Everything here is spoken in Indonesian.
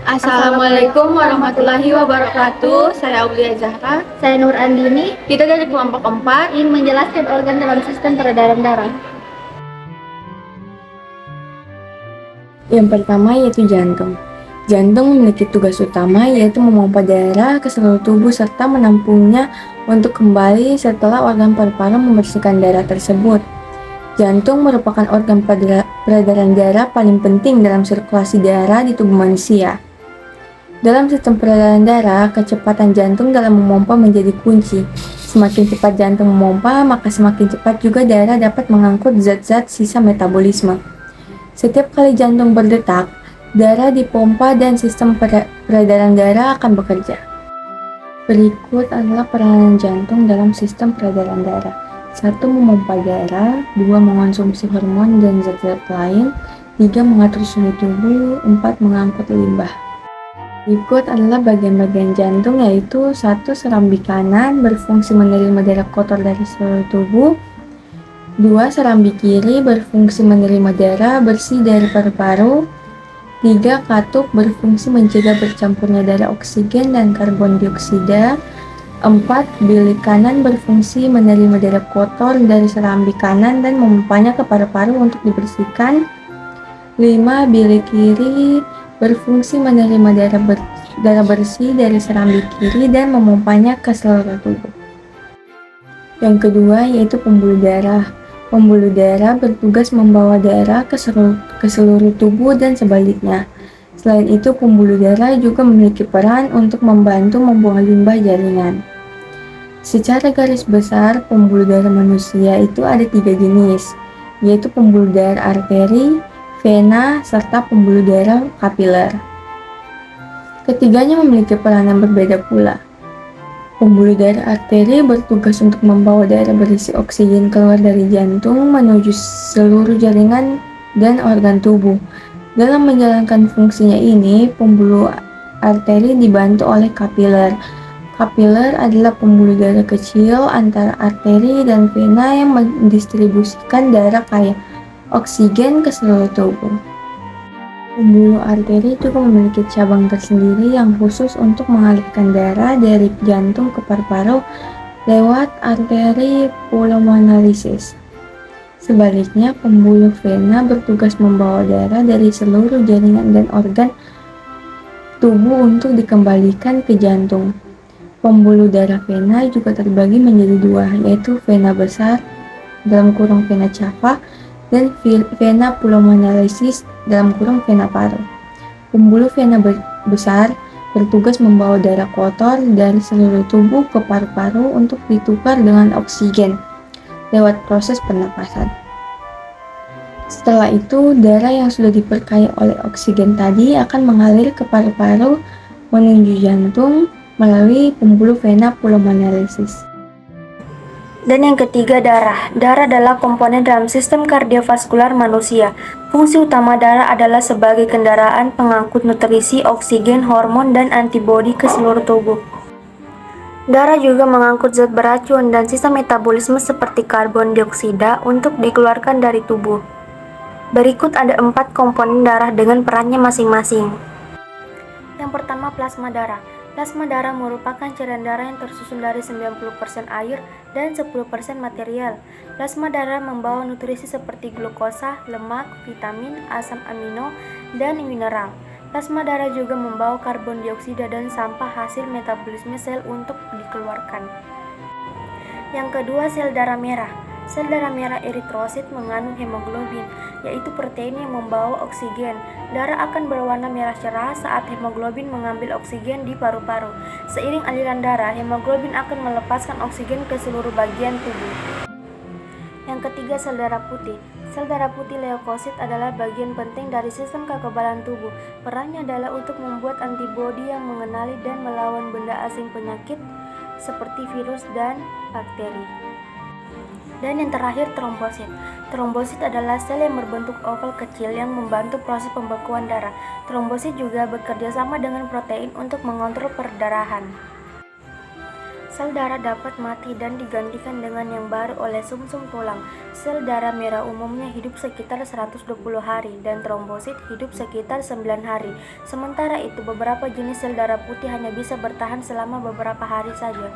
Assalamualaikum warahmatullahi wabarakatuh. Saya Aulia Zahra. Saya Nur Andini. Kita dari kelompok 4 ingin menjelaskan organ dalam sistem peredaran darah. Yang pertama yaitu jantung. Jantung memiliki tugas utama yaitu memompa darah ke seluruh tubuh serta menampungnya untuk kembali setelah organ paru-paru membersihkan darah tersebut. Jantung merupakan organ peredaran darah paling penting dalam sirkulasi darah di tubuh manusia. Dalam sistem peredaran darah, kecepatan jantung dalam memompa menjadi kunci. Semakin cepat jantung memompa, maka semakin cepat juga darah dapat mengangkut zat-zat sisa metabolisme. Setiap kali jantung berdetak, darah dipompa dan sistem peredaran darah akan bekerja. Berikut adalah peranan jantung dalam sistem peredaran darah. 1. Memompa darah. 2. Mengonsumsi hormon dan zat-zat lain. 3. Mengatur suhu tubuh. 4. Mengangkut limbah. Berikut adalah bagian-bagian jantung yaitu 1. Serambi kanan berfungsi menerima darah kotor dari seluruh tubuh. 2. Serambi kiri berfungsi menerima darah bersih dari paru-paru. 3. Katup berfungsi mencegah bercampurnya darah oksigen dan karbon dioksida. 4. Bilik kanan berfungsi menerima darah kotor dari serambi kanan dan memompanya ke paru-paru untuk dibersihkan. 5. Bilik kiri berfungsi menerima darah bersih dari serambi kiri dan memompanya ke seluruh tubuh. Yang kedua yaitu pembuluh darah. Pembuluh darah bertugas membawa darah ke seluruh tubuh dan sebaliknya. Selain itu, pembuluh darah juga memiliki peran untuk membantu membuang limbah jaringan. Secara garis besar, pembuluh darah manusia itu ada 3 jenis, yaitu pembuluh darah arteri, vena, serta pembuluh darah kapiler. Ketiganya memiliki peranan berbeda pula. Pembuluh darah arteri bertugas untuk membawa darah berisi oksigen keluar dari jantung menuju seluruh jaringan dan organ tubuh. Dalam menjalankan fungsinya ini, pembuluh arteri dibantu oleh kapiler. Kapiler adalah pembuluh darah kecil antara arteri dan vena yang mendistribusikan darah kaya oksigen ke seluruh tubuh. Pembuluh arteri juga memiliki cabang tersendiri yang khusus untuk mengalirkan darah dari jantung ke paru-paru lewat arteri pulmonalis. Sebaliknya, pembuluh vena bertugas membawa darah dari seluruh jaringan dan organ tubuh untuk dikembalikan ke jantung. Pembuluh darah vena juga terbagi menjadi 2, yaitu vena besar (vena cava) dan vena pulmonalis (vena paru). Pembuluh vena besar bertugas membawa darah kotor dari seluruh tubuh ke paru-paru untuk ditukar dengan oksigen lewat proses pernapasan. Setelah itu, darah yang sudah diperkaya oleh oksigen tadi akan mengalir ke paru-paru menuju jantung melalui pembuluh vena pulmonalis. Dan yang ketiga, darah. Darah adalah komponen dalam sistem kardiovaskular manusia. Fungsi utama darah adalah sebagai kendaraan pengangkut nutrisi, oksigen, hormon, dan antibodi ke seluruh tubuh. Darah juga mengangkut zat beracun dan sisa metabolisme seperti karbon dioksida untuk dikeluarkan dari tubuh. Berikut ada 4 komponen darah dengan perannya masing-masing. Yang pertama, plasma darah. Plasma darah merupakan cairan darah yang tersusun dari 90% air dan 10% material. Plasma darah membawa nutrisi seperti glukosa, lemak, vitamin, asam amino, dan mineral. Plasma darah juga membawa karbon dioksida dan sampah hasil metabolisme sel untuk dikeluarkan. Yang kedua, sel darah merah. Sel darah merah eritrosit mengandung hemoglobin, yaitu protein yang membawa oksigen. Darah akan berwarna merah cerah saat hemoglobin mengambil oksigen di paru-paru. Seiring aliran darah, hemoglobin akan melepaskan oksigen ke seluruh bagian tubuh. Yang ketiga, sel darah putih. Sel darah putih leukosit adalah bagian penting dari sistem kekebalan tubuh. Perannya adalah untuk membuat antibodi yang mengenali dan melawan benda asing penyakit seperti virus dan bakteri. Dan yang terakhir, trombosit. Trombosit adalah sel yang berbentuk oval kecil yang membantu proses pembekuan darah. Trombosit juga bekerja sama dengan protein untuk mengontrol perdarahan. Sel darah dapat mati dan digantikan dengan yang baru oleh sumsum tulang. Sel darah merah umumnya hidup sekitar 120 hari dan trombosit hidup sekitar 9 hari. Sementara itu, beberapa jenis sel darah putih hanya bisa bertahan selama beberapa hari saja.